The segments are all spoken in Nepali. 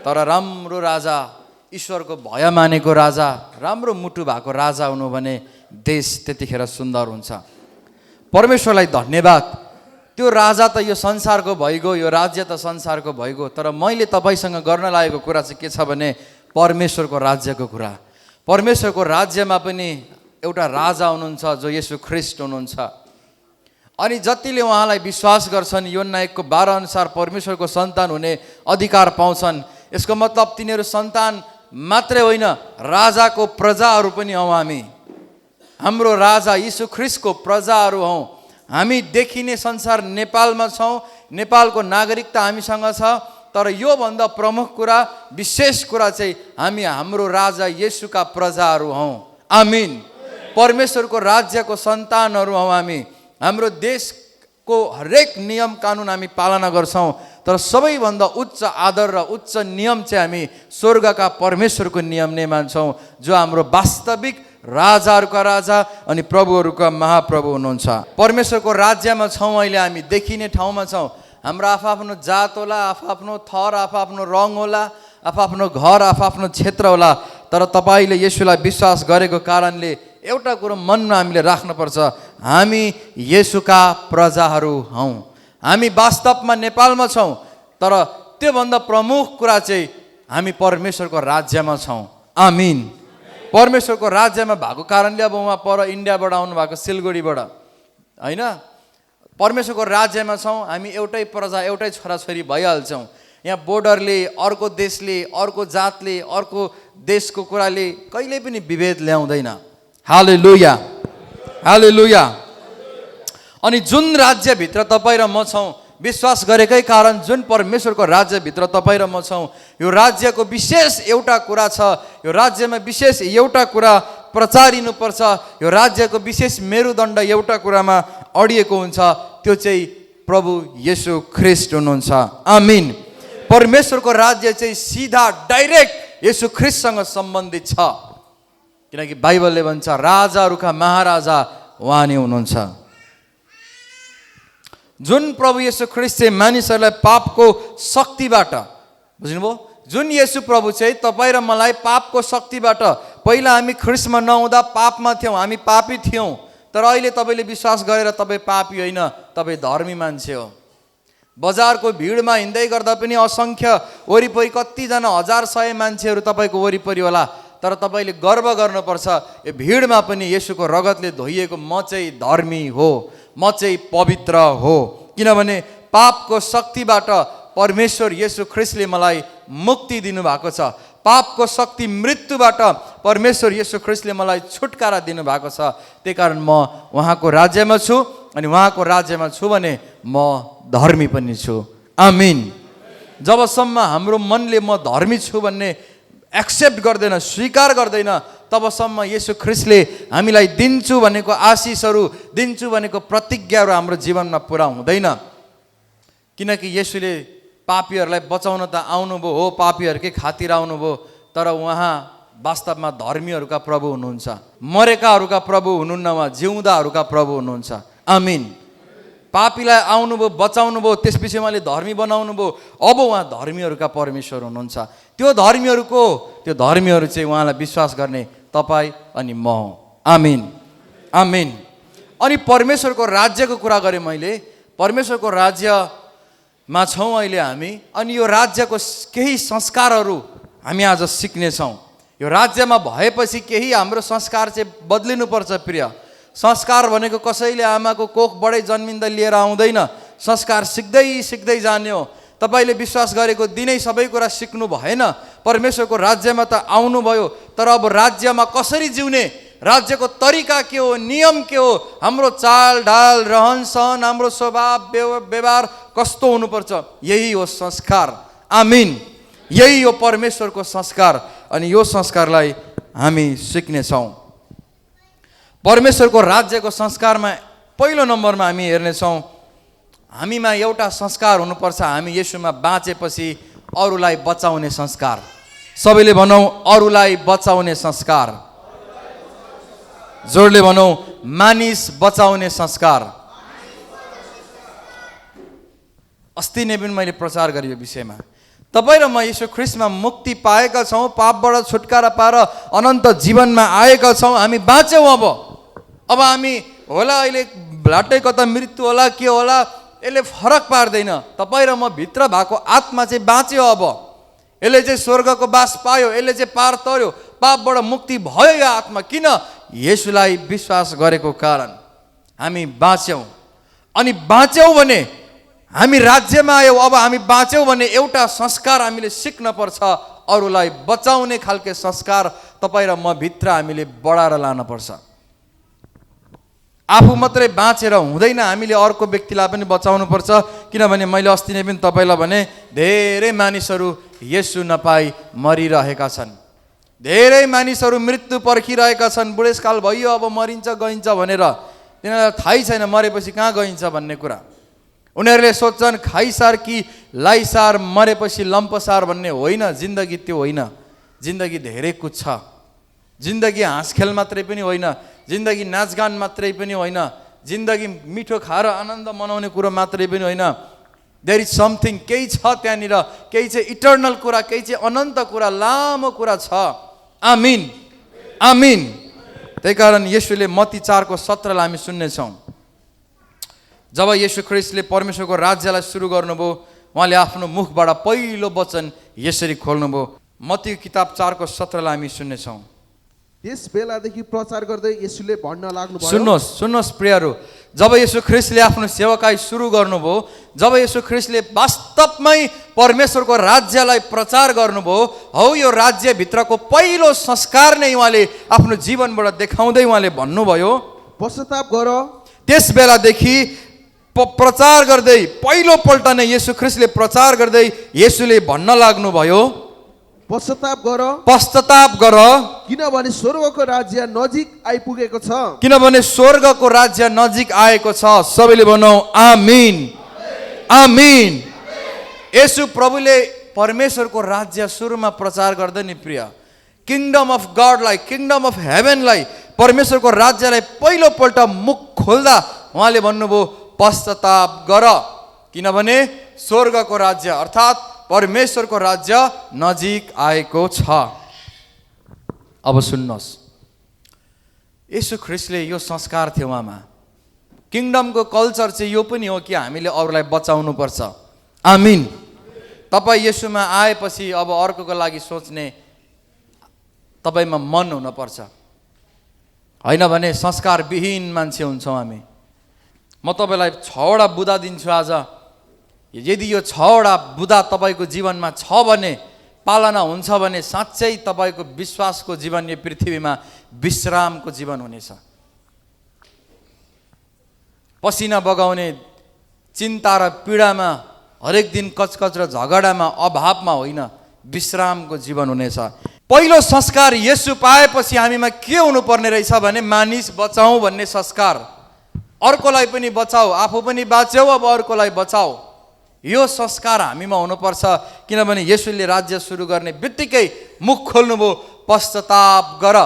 तर राम्रो राजा, ईश्वरको भय मानेको राजा, राम्रो मुटु भएको राजा हुनु भने देश त्यतिखेर सुन्दर हुन्छ। परमेश्वरलाई धन्यवाद। त्यो राजा त यो संसारको भइगयो, यो राज्य त संसारको भइगयो, तर मैले तपाईसँग गर्न लागेको कुरा चाहिँ के छ भने परमेश्वरको राज्यको कुरा। परमेश्वरको राज्यमा पनि एउटा राजा हुनुहुन्छ जो येशू ख्रीष्ट हुनुहुन्छ। अनि जतिले उहाँलाई विश्वास गर्छन् यूहन्ना 1:12 अनुसार परमेश्वरको सन्तान हुने अधिकार पाउँछन्। यसको मतलब तिनीहरू सन्तान मात्रै होइन, राजाको प्रजाहरू पनि हौँ हामी। हाम्रो राजा येशू ख्रीष्टको प्रजाहरू हौँ हामी। देखिने संसार नेपालमा छौँ, नेपालको नागरिकता हामीसँग छ, तर योभन्दा प्रमुख कुरा, विशेष कुरा चाहिँ हामी हाम्रो राजा येशूका प्रजाहरू हौँ। आमिन। परमेश्वरको राज्यको सन्तानहरू हौँ हामी। हाम्रो देशको हरेक नियम कानुन हामी पालना गर्छौँ, तर सबैभन्दा उच्च आदर र उच्च नियम चाहिँ हामी स्वर्गका परमेश्वरको नियम नै मान्छौँ, जो हाम्रो वास्तविक राजाहरूका राजा अनि प्रभुहरूका महाप्रभु हुनुहुन्छ। परमेश्वरको राज्यमा छौँ अहिले हामी, देखिने ठाउँमा छौँ। हाम्रो आफआफ्नो जात होला, आफआफ्नो थर, आफआफ्नो रङ होला, आफआफ्नो घर, आफआफ्नो क्षेत्र होला, तर तपाईँले येशूलाई विश्वास गरेको कारणले एउटा कुरो मनमा हामीले राख्नुपर्छ, हामी येशूका प्रजाहरू हौँ। हामी वास्तवमा नेपालमा छौँ, तर त्योभन्दा प्रमुख कुरा चाहिँ हामी परमेश्वरको राज्यमा छौँ। आमिन। परमेश्वरको राज्यमा भएको कारणले अब उहाँ पर इन्डियाबाट आउनु भएको, सिलगढीबाट होइन, परमेश्वरको राज्यमा छौँ हामी। एउटै प्रजा, एउटै छोराछोरी भइहाल्छौँ। यहाँ बोर्डरले, अर्को देशले, अर्को जातले, अर्को देशको कुराले कहिल्यै पनि विभेद ल्याउँदैन। हालेलुया, हालेलुया। अनि जुन राज्यभित्र तपाईँ र म छौँ, विश्वास गरेकै कारण जुन परमेश्वरको राज्यभित्र तपाईँ र म छौँ, यो राज्यको विशेष एउटा कुरा छ। यो राज्यमा विशेष एउटा कुरा प्रचारिनुपर्छ। यो राज्यको विशेष मेरुदण्ड एउटा कुरामा अडिएको हुन्छ, त्यो चाहिँ प्रभु येशू ख्रीष्ट हुनुहुन्छ। आमिन। परमेश्वरको राज्य चाहिँ सिधा डाइरेक्ट येशू ख्रीष्टसँग सम्बन्धित छ, किनकि बाइबलले भन्छ राजाहरूका महाराजा उहाँ नै हुनुहुन्छ। जुन प्रभु येशू ख्रीष्ट चाहिँ मानिसहरूलाई पापको शक्तिबाट, बुझ्नुभयो, जुन येशू प्रभु चाहिँ तपाईँ र मलाई पापको शक्तिबाट, पहिला हामी ख्रीष्टमा नहुँदा पापमा थियौँ, हामी पापी थियौँ, तर अहिले तपाईँले विश्वास गरेर तपाईँ पापी होइन, तपाईँ धर्मी मान्छे हो। बजारको भिडमा हिँड्दै गर्दा पनि असङ्ख्य वरिपरि कतिजना हजार सय मान्छेहरू तपाईँको वरिपरि होला, तर तपाईँले गर्व गर्नुपर्छ, यो भिडमा पनि येशूको रगतले धोइएको म चाहिँ धर्मी हो, म चाहिँ पवित्र हो, किनभने पापको शक्तिबाट परमेश्वर येशू ख्रीष्टले मलाई मुक्ति दिनुभएको छ। पापको शक्ति, मृत्युबाट परमेश्वर येशू ख्रीष्टले मलाई छुटकारा दिनुभएको छ। त्यही कारण म उहाँको राज्यमा छु, अनि उहाँको राज्यमा छु भने म धर्मी पनि छु। आमिन। जबसम्म हाम्रो मनले म धर्मी छु भन्ने एक्सेप्ट गर्दैन, स्वीकार गर्दैन, तबसम्म येशू ख्रीष्टले हामीलाई दिन्छु भनेको आशिषहरू, दिन्छु भनेको प्रतिज्ञाहरू हाम्रो जीवनमा पुरा हुँदैन। किनकि येशूले पापीहरूलाई बचाउन त आउनुभयो हो, पापीहरूकै खातिर आउनुभयो, तर उहाँ वास्तवमा धर्मीहरूका प्रभु हुनुहुन्छ। मरेकाहरूका प्रभु हुनुहुन्न, उहाँ जिउँदाहरूका प्रभु हुनुहुन्छ। आमिन। पापीलाई आउनुभयो, बचाउनु भयो, त्यसपछि उहाँले धर्मी बनाउनु भयो, अब उहाँ धर्मीहरूका परमेश्वर हुनुहुन्छ। त्यो धर्मीहरू चाहिँ उहाँलाई विश्वास गर्ने तपाईँ अनि म हो। आमिन, आमिन। अनि परमेश्वरको राज्यको कुरा गरेँ मैले, परमेश्वरको राज्यमा छौँ अहिले हामी, अनि यो राज्यको केही संस्कारहरू हामी आज सिक्नेछौँ। यो राज्यमा भएपछि केही हाम्रो संस्कार चाहिँ बदलिनुपर्छ प्रिय। संस्कार भनेको कसैले आमाको कोखबाटै जन्मिँदा लिएर आउँदैन, संस्कार सिक्दै सिक्दै जाने हो। तपाईँले विश्वास गरेको दिनै सबै कुरा सिक्नु भएन। परमेश्वरको राज्यमा त आउनुभयो, तर अब राज्यमा कसरी जिउने, राज्यको तरिका के हो, नियम के हो, हाम्रो चाल ढाल, रहन सहन, हाम्रो स्वभाव व्यवहार कस्तो हुनुपर्छ, यही हो संस्कार। आमिन। यही हो परमेश्वरको संस्कार, अनि यो संस्कारलाई हामी सिक्नेछौँ। परमेश्वरको राज्यको संस्कारमा पहिलो नम्बरमा हामी हेर्नेछौँ, हामीमा एउटा संस्कार हुनुपर्छ, हामी येशूमा बाँचेपछि अरूलाई बचाउने संस्कार। सबैले भनौँ अरूलाई बचाउने संस्कार। जोडले भनौँ मानिस बचाउने संस्कार। अस्ति नै पनि मैले प्रचार गरेँ यो विषयमा। तपाईँ र म यीशु ख्रीष्टमा मुक्ति पाएका छौँ, पापबाट छुटकारा पाएर अनन्त जीवनमा आएका छौँ। हामी बाँच्यौँ। अब हामी होला अहिले भ्लाटै कता मृत्यु होला के होला यसले फरक पार्दैन। तपाईँ र म भित्र भएको आत्मा चाहिँ बाँच्यो। अब यसले चाहिँ स्वर्गको बास पायो, यसले चाहिँ पार तर्यो, पापबाट मुक्ति भयो यो आत्मा। किन? येशूलाई विश्वास गरेको कारण हामी बाँच्यौँ। अनि बाँच्यौँ भने हामी राज्यमा आयौँ। अब हामी बाँच्यौँ भने एउटा संस्कार हामीले सिक्न पर्छ, अरूलाई बचाउने खालके संस्कार तपाईँ र म भित्र हामीले बढाएर लान पर्छ। आफू मात्रै बाँचेर हुँदैन, हामीले अर्को व्यक्तिलाई पनि बचाउनु पर्छ। किनभने मैले अस्ति नै पनि तपाईँलाई भने धेरै मानिसहरू येशू नपाई मरिरहेका छन्, धेरै मानिसहरू मृत्यु पर्खिरहेका छन्। बुढेसकाल भइयो, अब मरिन्छ गइन्छ भनेर तिनीहरूलाई थाहै छैन मरेपछि कहाँ गइन्छ भन्ने कुरा। उनीहरूले सोच्छन् खाइसार कि लाइसार, मरेपछि लम्पसार भन्ने होइन। जिन्दगी त्यो होइन। जिन्दगी धेरै कुछ छ। जिन्दगी हाँसखेल मात्रै पनि होइन, जिन्दगी नाचगान मात्रै पनि होइन, जिन्दगी मिठो खाएर आनन्द मनाउने कुरो मात्रै पनि होइन। देयर इज समथिङ, केही छ त्यहाँनिर, केही चाहिँ इटर्नल कुरा, केही चाहिँ अनन्त कुरा, लामो कुरा छ। आमिन, आमिन। त्यही कारण येशूले मत्ती 4:17 हामी सुन्नेछौँ। जब येशू ख्रीष्टले परमेश्वरको राज्यलाई सुरु गर्नुभयो, उहाँले आफ्नो मुखबाट पहिलो वचन यसरी खोल्नुभयो। मत्ती किताब 4:17 हामी सुन्नेछौँ। त्यस बेलादेखि प्रचार गर्दै येशूले भन्न लाग्नुभयो। सुन्नुहोस् प्रियहरू, जब येशू ख्रीष्टले आफ्नो सेवाकाई सुरु गर्नुभयो, जब येशू ख्रीष्टले वास्तवमै परमेश्वरको राज्यलाई प्रचार गर्नुभयो, हौ यो राज्यभित्रको पहिलो संस्कार नै उहाँले आफ्नो जीवनबाट देखाउँदै उहाँले भन्नुभयो, पश्चाताप गर। त्यस बेलादेखि प्रचार गर्दै पहिलोपल्ट नै येशू ख्रीष्टले प्रचार गर्दै येशूले भन्न लाग्नुभयो, पश्चाताप गर, पश्चाताप गर, किनभने स्वर्गको राज्य नजिक आइपुगेको छ। किनभने स्वर्गको राज्य नजिक आएको छ। सबैले भनौँ आमिन, आमिन। येशू प्रभुले परमेश्वरको राज्य सुरुमा प्रचार गर्दै नि प्रिय, किङडम अफ गडलाई, किङडम अफ हेभेनलाई, परमेश्वरको राज्यलाई पहिलोपल्ट मुख खोल्दा उहाँले भन्नुभयो पश्चाताप गर, किनभने स्वर्गको राज्य अर्थात् परमेश्वरको राज्य नजिक आएको छ। अब सुन्नुहोस्, येशू ख्रीष्टले यो संस्कार थियो उहाँमा। किङडमको कल्चर चाहिँ यो पनि हो कि हामीले अरूलाई बचाउनु पर्छ। आमिन। तपाईँ येशूमा आएपछि अब अर्कोको लागि सोच्ने तपाईँमा मन हुनुपर्छ, होइन भने संस्कारविहीन मान्छे हुन्छौँ हामी। म तपाईँलाई 6वटा बुँदा दिन्छु आज। यदि यो 6वटा बुँदा तपाईँको जीवनमा छ भने, पालना हुन्छ भने साँच्चै तपाईँको विश्वासको जीवन यो पृथ्वीमा विश्रामको जीवन हुनेछ। पसिना बगाउने, चिन्ता र पीडामा, हरेक दिन कचकच र झगडामा, अभावमा होइन, विश्रामको जीवन हुनेछ। पहिलो संस्कार येशू पाएपछि हामीमा के हुनुपर्ने रहेछ भने मानिस बचाऊ भन्ने संस्कार। अर्कोलाई पनि बचाऊ, आफू पनि बाँच्यौ, अब अर्कोलाई बचाऊ, यो संस्कार हामीमा हुनुपर्छ। किनभने येशूले राज्य सुरु गर्ने बित्तिकै मुख खोल्नुभयो, पश्चाताप गर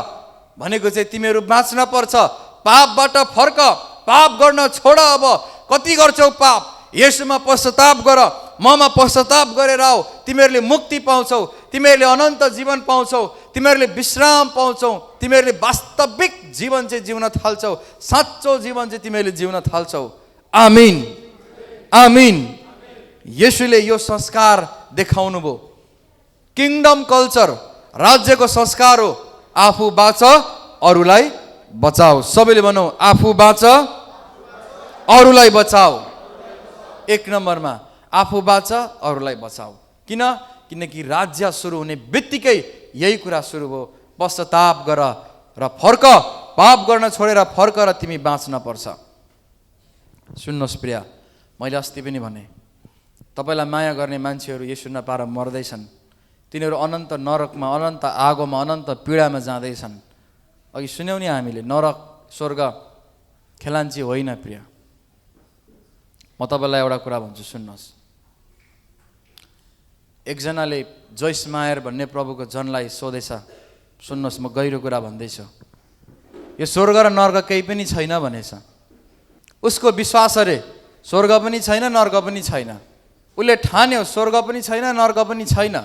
भनेको चाहिँ तिमीहरू बाँच्न पर्छ, पापबाट फर्क, पाप गर्न छोड। अब कति गर्छौ पाप, येशूमा पश्चाताप गर, ममा पश्चाताप गरेर आऊ, तिमीहरूले मुक्ति पाउँछौ, तिमीहरूले अनन्त जीवन पाउँछौ, तिमीहरूले विश्राम पाउँछौ, तिमीहरूले वास्तविक जीवन चाहिँ जिउन थाल्छौ, साँचो जीवन चाहिँ तिमीहरूले जिउन थाल्छौ। आमिन, आमिन। येशूले यो संस्कार देखाउनु भयो। किङडम कल्चर राज्यको संस्कार हो, आफू बाँच अरूलाई बचाऊ। सबैले भनौँ आफू बाँच अरूलाई बचाऊ। 1 नम्बरमा आफू बाँच अरूलाई बचाऊ। किन? किनकि राज्य सुरु हुने बित्तिकै यही कुरा सुरु भयो, पश्चाताप गर र फर्क, पाप गर्न छोडेर फर्क र तिमी बाँच्न पर्छ। सुन्नुहोस् प्रिय, मैले अस्ति पनि भने तपाईँलाई माया गर्ने मान्छेहरू येशू नपाएर मर्दैछन्, तिनीहरू अनन्त नरकमा, अनन्त आगोमा, अनन्त पीडामा जाँदैछन्। अघि सुन्यौँ नि हामीले, नरक स्वर्ग खेलाञ्ची होइन प्रिय। म तपाईँलाई एउटा कुरा भन्छु, सुन्नुहोस्। एकजनाले जोइस मायर भन्ने प्रभुको जनलाई सोधेछ, सुन्नुहोस् म गहिरो कुरा भन्दैछु, यो स्वर्ग र नर्क केही पनि छैन भनेछ। उसको विश्वास अरे स्वर्ग पनि छैन, नर्क पनि छैन। उसले ठान्यो स्वर्ग पनि छैन नर्क पनि छैन,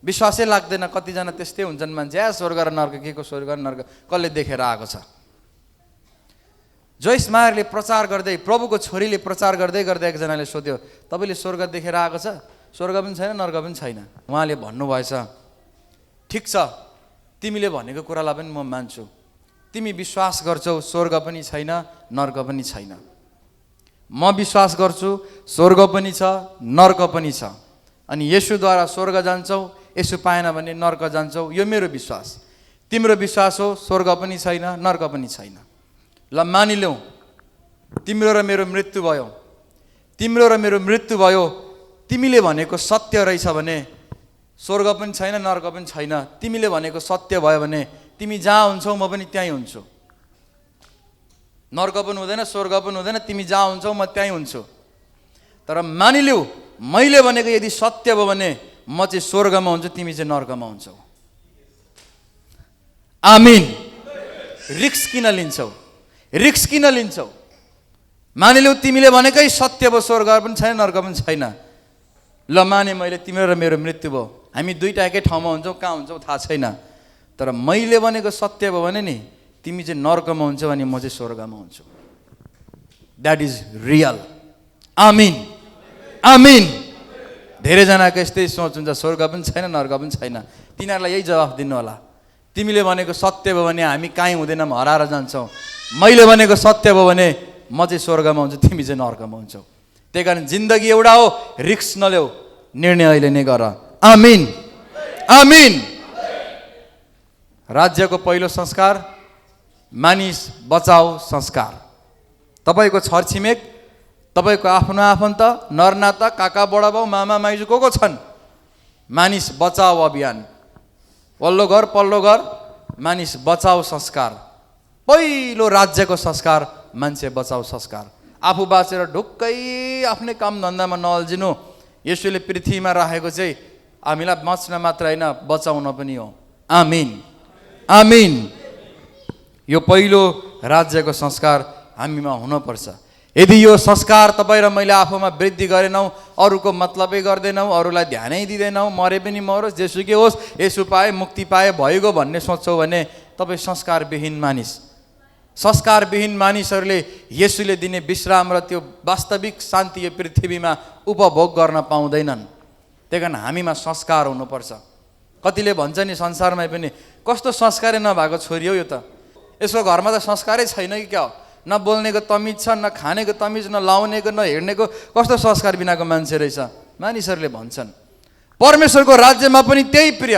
विश्वासै लाग्दैन। कतिजना त्यस्तै हुन्छन् मान्छे, स्वर्ग र नर्क के को स्वर्ग र नर्क कसले देखेर आएको छ। जोइस मायरले प्रचार गर्दै, प्रभुको छोरीले प्रचार गर्दै गर्दै एकजनाले सोध्यो, तपाईँले स्वर्ग देखेर आएको छ? स्वर्ग पनि छैन नर्क पनि छैन। उहाँले भन्नुभएछ, ठिक छ, तिमीले भनेको कुरालाई पनि म मान्छु। तिमी विश्वास गर्छौ स्वर्ग पनि छैन नर्क पनि छैन, म विश्वास गर्छु स्वर्ग पनि छ नर्क पनि छ। अनि येशूद्वारा स्वर्ग जान्छौ, येशू पाएन भने नर्क जान्छौ, यो मेरो विश्वास। तिम्रो विश्वास हो स्वर्ग पनि छैन नर्क पनि छैन। ल मानिलिउँ तिम्रो र मेरो मृत्यु भयो, तिम्रो र मेरो मृत्यु भयो, तिमीले भनेको सत्य रहेछ भने स्वर्ग पनि छैन नर्क पनि छैन, तिमीले भनेको सत्य भयो भने तिमी जहाँ हुन्छौ म पनि त्यहीँ हुन्छु। नर्क पनि हुँदैन स्वर्ग पनि हुँदैन, तिमी जहाँ हुन्छौ म त्यहीँ हुन्छु। तर मानिलिउ मैले भनेको यदि सत्य भयो भने म चाहिँ स्वर्गमा हुन्छु, तिमी चाहिँ नर्कमा हुन्छौ। आमीन। रिक्स किन लिन्छौ? रिक्स किन लिन्छौ? मानिलिउ तिमीले भनेकै सत्य भयो, स्वर्ग पनि छैन नर्क पनि छैन। ल माने मैले, तिम्रो र मेरो मृत्यु भयो, हामी दुईटा एकै ठाउँमा हुन्छौँ, कहाँ हुन्छौँ थाहा छैन। तर मैले भनेको सत्य भयो भने नि तिमी चाहिँ नर्कमा हुन्छौ अनि म चाहिँ स्वर्गमा हुन्छु। That is real. आमीन आमीन। धेरैजनाको यस्तै सोच हुन्छ, स्वर्ग पनि छैन नर्क पनि छैन। तिनीहरूलाई यही जवाफ दिनु होला, तिमीले भनेको सत्य भयो भने हामी कहीँ हुँदैनौँ, हराएर जान्छौँ। मैले भनेको सत्य भयो भने म चाहिँ स्वर्गमा हुन्छु, तिमी चाहिँ नर्कमा हुन्छौ। त्यही कारण जिन्दगी एउटा हो, रिक्स नल्याऊ, निर्णय अहिले नै गर। आमीन आमीन। राज्यको पहिलो संस्कार मानिस बचाऊ संस्कार। तपाईँको छरछिमेक, तपाईँको आफ्नो आफन्त, नरनाता, काका बडाबाउ, मामा माइजू को छन्? मानिस बचाऊ अभियान, पल्लो घर पल्लो घर, मानिस बचाऊ संस्कार। पहिलो राज्यको संस्कार मान्छे बचाऊ संस्कार। आफू बाँचेर ढुक्कै आफ्नै काम धन्दामा नअल्झिनु। यसुले पृथ्वीमा राखेको चाहिँ हामीलाई बाँच्न मात्र होइन, बचाउन पनि हो। आमीन आमीन। यो पहिलो राज्यको संस्कार हामीमा हुनुपर्छ। यदि यो संस्कार तपाईँ र मैले आफूमा वृद्धि गरेनौँ, अरूको मतलबै गर्दैनौँ, अरूलाई ध्यानै दिँदैनौँ, मरे पनि मरोस् जेसुकै होस्, यसो पाए मुक्ति पाए भइगयो भन्ने सोच्छौ भने तपाईँ संस्कारविहीन मानिस। संस्कारविहीन मानिसहरूले येशूले दिने विश्राम र त्यो वास्तविक शान्ति यो पृथ्वीमा उपभोग गर्न पाउँदैनन्। त्यही कारण हामीमा संस्कार हुनुपर्छ। कतिले भन्छ नि संसारमा पनि, कस्तो संस्कारै नभएको छोरी हो यो त, यसको घरमा त संस्कारै छैन कि क्या हो, न बोल्नेको तमिज छ, न खानेको तमिज, न लाउनेको, न हिँड्नेको, कस्तो संस्कार बिनाको मान्छे रहेछ मानिसहरूले भन्छन्। परमेश्वरको राज्यमा पनि त्यही प्रिय।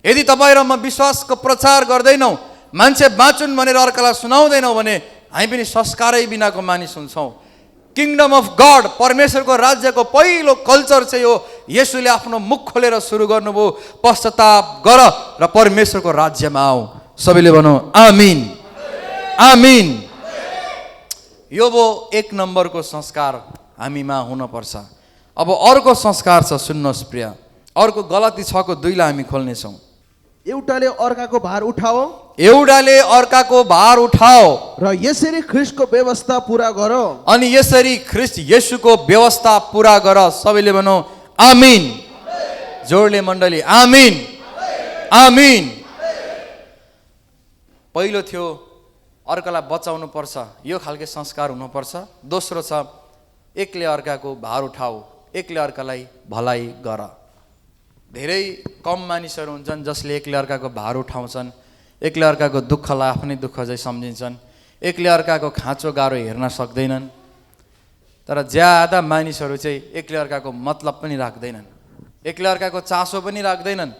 यदि तपाईँ र म विश्वासको प्रचार गर्दैनौँ, मान्छे बाँचुन् भनेर अर्कालाई सुनाउँदैनौँ भने हामी पनि संस्कारै बिनाको मानिस हुन्छौँ। किङडम अफ गड, परमेश्वरको राज्यको पहिलो कल्चर चाहिँ हो, येशूले आफ्नो मुख खोलेर सुरु गर्नुभयो, पश्चाताप गर र परमेश्वरको राज्यमा आऊ। सबैले भनौँ आमीन आमीन। यो भयो एक नम्बरको संस्कार हामीमा हुनुपर्छ। अब अर्को संस्कार छ, सुन्नुहोस् प्रिय, अर्को गलाती 6:2 हामी खोल्नेछौँ। एउटाले अर्काको भार उठाओ, एउटाले अर्काको भार उठाओ र यसरी ख्रीष्टको व्यवस्था पुरा गर। अनि यसरी ख्रीष्ट येशूको व्यवस्था पुरा गर। सबैले भनौँ आमीन। जोडले मण्डली आमीन आमीन। पहिलो थियो अर्कालाई बचाउनु पर्छ, यो खालको संस्कार हुनुपर्छ। दोस्रो छ एकले अर्काको भार उठाऊ, एकले अर्कालाई भलाइ गर। धेरै कम मानिसहरू हुन्छन् जसले एकले अर्काको भार उठाउँछन्, एकले अर्काको दुःखलाई आफ्नै दुःख चाहिँ सम्झिन्छन्, एकले अर्काको खाँचो गाह्रो हेर्न सक्दैनन्। तर ज्यादा मानिसहरू चाहिँ एकले अर्काको मतलब पनि राख्दैनन्, एकले अर्काको चासो पनि राख्दैनन्।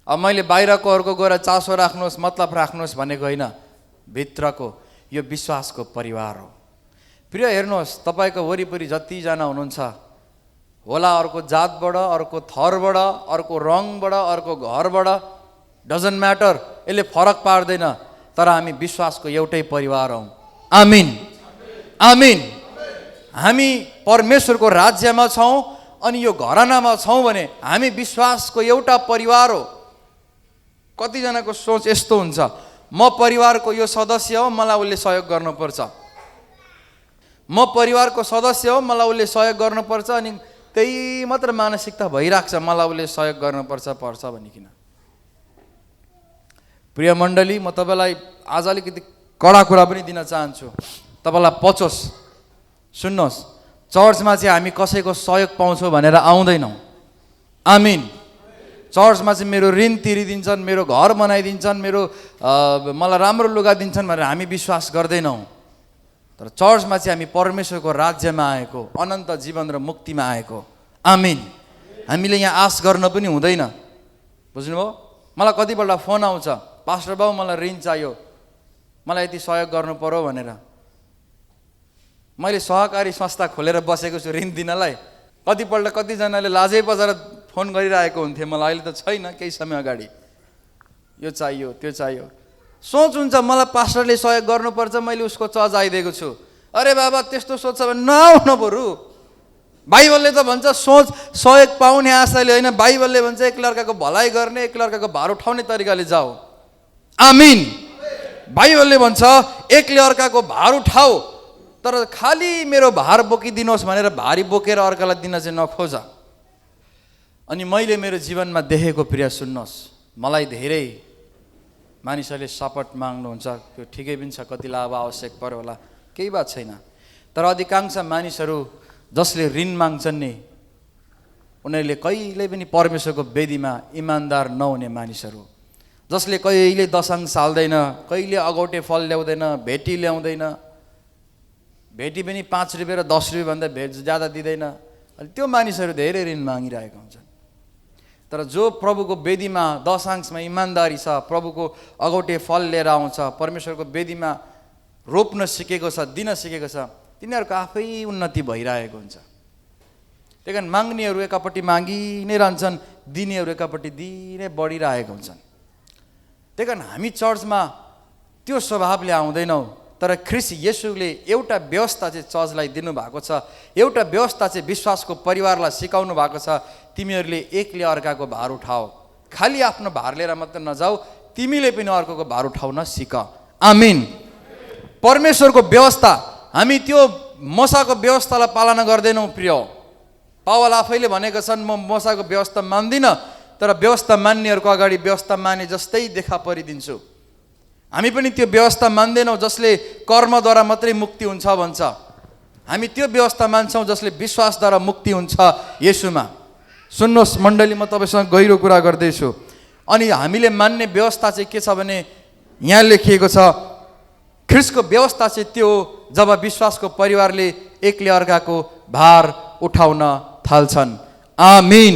अब मैले बाहिरकोहरूको गएर चासो राख्नुहोस्, मतलब राख्नुहोस् भनेको होइन, भित्रको यो विश्वासको परिवार हो। प्रिय हेर्नुहोस्, तपाईँको वरिपरि जतिजना हुनुहुन्छ होला, अर्को जातबाट, अर्को थरबाट, अर्को रङबाट, अर्को घरबाट, डजन्ट म्याटर, यसले फरक पार्दैन। तर हामी विश्वासको एउटै परिवार हौँ। आमीन आमीन। हामी परमेश्वरको राज्यमा छौँ अनि यो घरानामा छौँ भने हामी विश्वासको एउटा परिवार हो। कतिजनाको सोच यस्तो हुन्छ, म परिवारको यो सदस्य हो, मलाई उसले सहयोग गर्नुपर्छ, म परिवारको सदस्य हो, मलाई उसले सहयोग गर्नुपर्छ, अनि त्यही मात्र मानसिकता भइरहेको छ, मलाई उसले सहयोग गर्नुपर्छ पर्छ भनिकन। प्रिय मण्डली, म तपाईँलाई आज अलिकति कडा कुरा पनि दिन चाहन्छु, तपाईँलाई पचोस्। सुन्नुहोस्, चर्चमा चाहिँ हामी कसैको सहयोग पाउँछौँ भनेर आउँदैनौँ। आमिन। चर्चमा चाहिँ मेरो ऋण तिरिदिन्छन्, मेरो घर बनाइदिन्छन्, मलाई राम्रो लुगा दिन्छन् भनेर हामी विश्वास गर्दैनौँ। तर चर्चमा चाहिँ हामी परमेश्वरको राज्यमा आएको, अनन्त जीवन र मुक्तिमा आएको। आमिन। हामीले यहाँ आश गर्न पनि हुँदैन। बुझ्नुभयो? मलाई कतिपल्ट फोन आउँछ, पास्टर बाबु मलाई ऋण चाहियो, मलाई यति सहयोग गर्नु पर्यो भनेर। मैले सहकारी संस्था खोलेर बसेको छु ऋण दिनलाई। कतिपल्ट कतिजनाले लाजै बजाएर फोन गरिरहेको हुन्थे मलाई, अहिले त छैन, केही समय अगाडि यो चाहियो त्यो चाहियो। सोच हुन्छ मलाई पास्टरले सहयोग गर्नुपर्छ, मैले उसको चर्च आइदिएको छु। अरे बाबा त्यस्तो सोच्छ भने नआउनु बरु। बाइबलले त भन्छ सोच सहयोग पाउने आशाले होइन, बाइबलले भन्छ एकलर्काको भलाइ गर्ने, एकलर्काको भार उठाउने तरिकाले जाऊ। आमिन। बाइबलले भन्छ एकले अर्काको भार उठाऊ, तर खालि मेरो भार बोकिदिनुहोस् भनेर भारी बोकेर अर्कालाई दिन चाहिँ नखोज। अनि मैले मेरो जीवनमा देखेको, प्रिय सुन्नुहोस्, मलाई धेरै मानिसहरूले सपोर्ट माग्नुहुन्छ, त्यो ठिकै पनि छ, कतिलाई अब आवश्यक पर्यो होला, केही बात छैन। तर अधिकांश मानिसहरू जसले ऋण माग्छन् नि, उनीहरूले कहिले पनि परमेश्वरको वेदीमा इमान्दार नहुने मानिसहरू, जसले कहिले दशांश हाल्दैन, कहिले अगौटे फल ल्याउँदैन, भेटी ल्याउँदैन, भेटी पनि 5 रुपियाँ र 10 रुपियाँ भन्दा ज्यादा दिँदैन। अनि त्यो मानिसहरू धेरै ऋण मागिरहेका हुन्छन्। तर जो प्रभुको वेदीमा दशांशमा इमान्दारी छ, प्रभुको अगौटे फल लिएर आउँछ, परमेश्वरको वेदीमा रोप्न सिकेको छ, दिन सिकेको छ, तिनीहरूको आफै उन्नति भइरहेको हुन्छ। त्यही कारण माग्नेहरू एकापट्टि मागि नै रहन्छन्, दिनेहरू एकापट्टि दिनै बढिरहेका हुन्छन्। त्यही कारण हामी चर्चमा त्यो स्वभावले आउँदैनौँ, तर ख्रिस्ट येशूले एउटा व्यवस्था चाहिँ चर्चलाई दिनुभएको छ, एउटा व्यवस्था चाहिँ विश्वासको परिवारलाई सिकाउनु भएको छ। तिमीहरूले एकले अर्काको भार उठाऊ, खालि आफ्नो भार लिएर मात्र नजाऊ, तिमीले पनि अर्कोको भार उठाउन सिक। आमिन। परमेश्वरको व्यवस्था, हामी त्यो मोसाको व्यवस्थालाई पालना गर्दैनौँ। प्रिय पावल आफैले भनेका छन्, म मोसाको व्यवस्था मान्दिनँ, तर व्यवस्था मान्नेहरूको अगाडि व्यवस्था माने जस्तै देखा परिदिन्छु। हामी पनि त्यो व्यवस्था मान्दैनौँ जसले कर्मद्वारा मात्रै मुक्ति हुन्छ भन्छ। हामी त्यो व्यवस्था मान्छौँ जसले विश्वासद्वारा मुक्ति हुन्छ येशूमा। सुन्नुहोस् मण्डली, म तपाईँसँग गहिरो कुरा गर्दैछु। अनि हामीले मान्ने व्यवस्था चाहिँ के छ भने, यहाँ लेखिएको छ ख्रिस्टको व्यवस्था चाहिँ त्यो हो जब विश्वासको परिवारले एकले अर्काको भार उठाउन थाल्छन्। आमिन।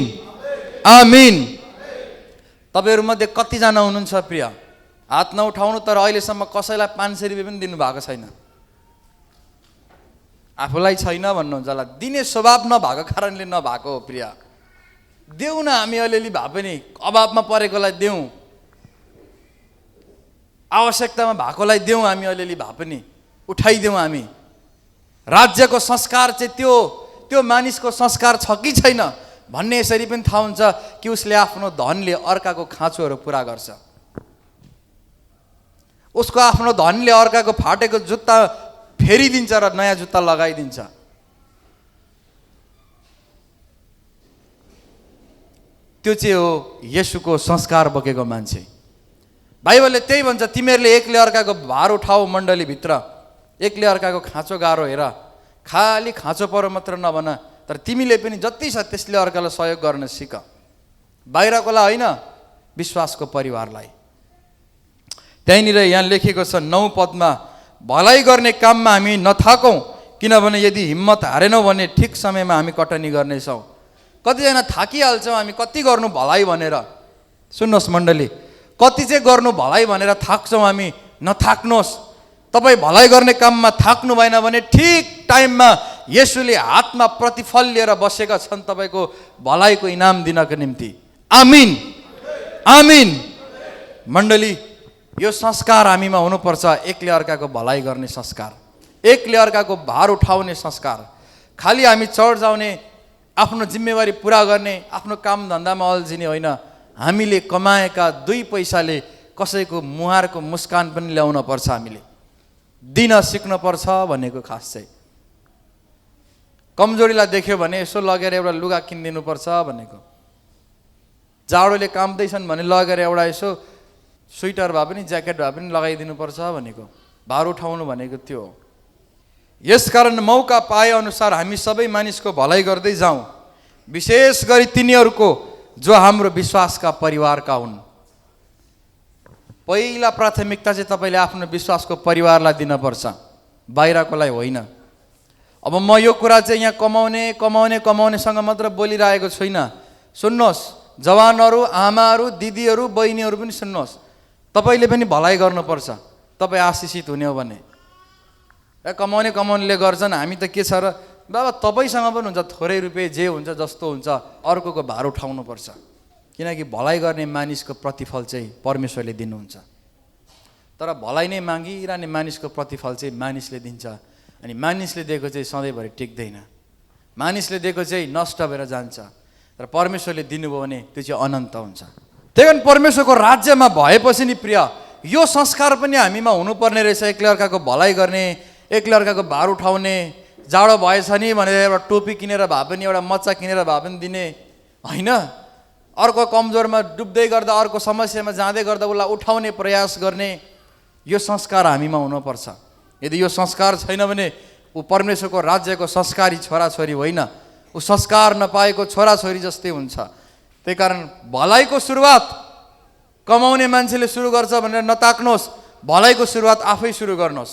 आमिन। तपाईँहरूमध्ये कतिजना हुनुहुन्छ प्रिय, हात नउठाउनु, तर अहिलेसम्म कसैलाई 500 रुपियाँ पनि दिनुभएको छैन? आफूलाई छैन भन्नुहुन्छ होला, दिने स्वभाव नभएको कारणले नभएको हो। प्रिय देऊ न, हामी अलिअलि भए पनि अभावमा परेकोलाई देऊ, आवश्यकतामा भएकोलाई देऊ, हामी अलिअलि भए पनि उठाइदेऊ। हामी राज्यको संस्कार चाहिँ त्यो मानिसको संस्कार छ कि छैन भन्ने यसरी पनि थाहा हुन्छ कि उसले आफ्नो धनले अर्काको खाँचोहरू पुरा गर्छ। उसको आफ्नो धनले अर्काको फाटेको जुत्ता फेरिदिन्छ र नयाँ जुत्ता लगाइदिन्छ। त्यो चाहिँ हो येशूको संस्कार बोकेको मान्छे। बाइबलले त्यही भन्छ, तिमीहरूले एकले अर्काको भार उठाऊ। मण्डलीभित्र एकले अर्काको खाँचो गाह्रो हेर, खालि खाँचो परो मात्र नभन, तर तिमीले पनि जति छ त्यसले अर्कालाई सहयोग गर्न सिक। बाहिरकोलाई होइन, विश्वासको परिवारलाई। त्यहीँनिर यहाँ लेखेको छ 9 पदमा, भलाइ गर्ने काममा हामी नथाकौँ, किनभने यदि हिम्मत हारेनौँ भने ठिक समयमा हामी कटनी गर्नेछौँ। कतिजना थाकिहाल्छौँ हामी कति गर्नु भलाइ भनेर। सुन्नुहोस् मण्डली, कति चाहिँ गर्नु भलाइ भनेर थाक्छौँ हामी। नथाक्नुहोस्। तपाईँ भलाइ गर्ने काममा थाक्नु भएन भने ठिक टाइममा येशूले हातमा प्रतिफल लिएर बसेका छन् तपाईँको भलाइको इनाम दिनको निम्ति। आमिन। आमिन। मण्डली, यो संस्कार हामीमा हुनुपर्छ, एकले अर्काको भलाइ गर्ने संस्कार, एकले अर्काको भार उठाउने संस्कार। खालि हामी चर्च आउने, आफ्नो जिम्मेवारी पुरा गर्ने, आफ्नो काम धन्दामा अल्झिने होइन। हामीले कमाएका 2 पैसाले कसैको मुहारको मुस्कान पनि ल्याउन पर्छ। हामीले दिन सिक्नुपर्छ भनेको खास चाहिँ कमजोरीलाई देख्यो भने यसो लगेर एउटा लुगा किनिदिनुपर्छ भनेको, जाडोले काम्दैछन् भने लगेर एउटा यसो स्वेटर भए पनि ज्याकेट भए पनि लगाइदिनुपर्छ भनेको, भार उठाउनु भनेको त्यो हो। यसकारण मौका पाए अनुसार हामी सबै मानिसको भलाइ गर्दै जाउँ, विशेष गरी तिनीहरूको जो हाम्रो विश्वासका परिवारका हुन्। पहिला प्राथमिकता चाहिँ तपाईँले आफ्नो विश्वासको परिवारलाई दिनुपर्छ, बाहिरकोलाई होइन। अब म यो कुरा चाहिँ यहाँ कमाउनेसँग मात्र बोलिरहेको छुइनँ। सुन्नुहोस्, जवानहरू, आमाहरू, दिदीहरू, बहिनीहरू पनि सुन्नुहोस्, तपाईँले पनि भलाइ गर्नुपर्छ तपाईँ आशिषित हुने हो भने। कमाउनेले गर्छन्, हामी त के छ र बाबा, तपाईँसँग पनि हुन्छ थोरै रुपियाँ, जे हुन्छ जस्तो हुन्छ, अर्कोको भार उठाउनुपर्छ, किनकि भलाइ गर्ने मानिसको प्रतिफल चाहिँ परमेश्वरले दिनुहुन्छ। तर भलाइ नै मागिरहने मानिसको प्रतिफल चाहिँ मानिसले दिन्छ, अनि मानिसले दिएको चाहिँ सधैँभरि टिक्दैन, मानिसले दिएको चाहिँ नष्ट भएर जान्छ, तर परमेश्वरले दिनुभयो भने त्यो चाहिँ अनन्त हुन्छ। त्यही कारण परमेश्वरको राज्यमा भएपछि नि प्रिय, यो संस्कार पनि हामीमा हुनुपर्ने रहेछ। एकले अर्काको भलाइ गर्ने, एकले अर्काको भार उठाउने, जाडो भएछ नि भनेर एउटा टोपी किनेर भए पनि, एउटा मच्चा किनेर भए पनि दिने होइन। अर्को कमजोरमा डुब्दै गर्दा, अर्को समस्यामा जाँदै गर्दा उसलाई उठाउने प्रयास गर्ने, यो संस्कार हामीमा हुनुपर्छ। यदि यो संस्कार छैन भने ऊ परमेश्वरको राज्यको संस्कारी छोराछोरी होइन, ऊ संस्कार नपाएको छोराछोरी जस्तै हुन्छ। त्यही कारण भलाइको सुरुवात कमाउने मान्छेले सुरु गर्छ भनेर नताक्नुहोस्, भलाइको सुरुवात आफै सुरु गर्नुहोस्।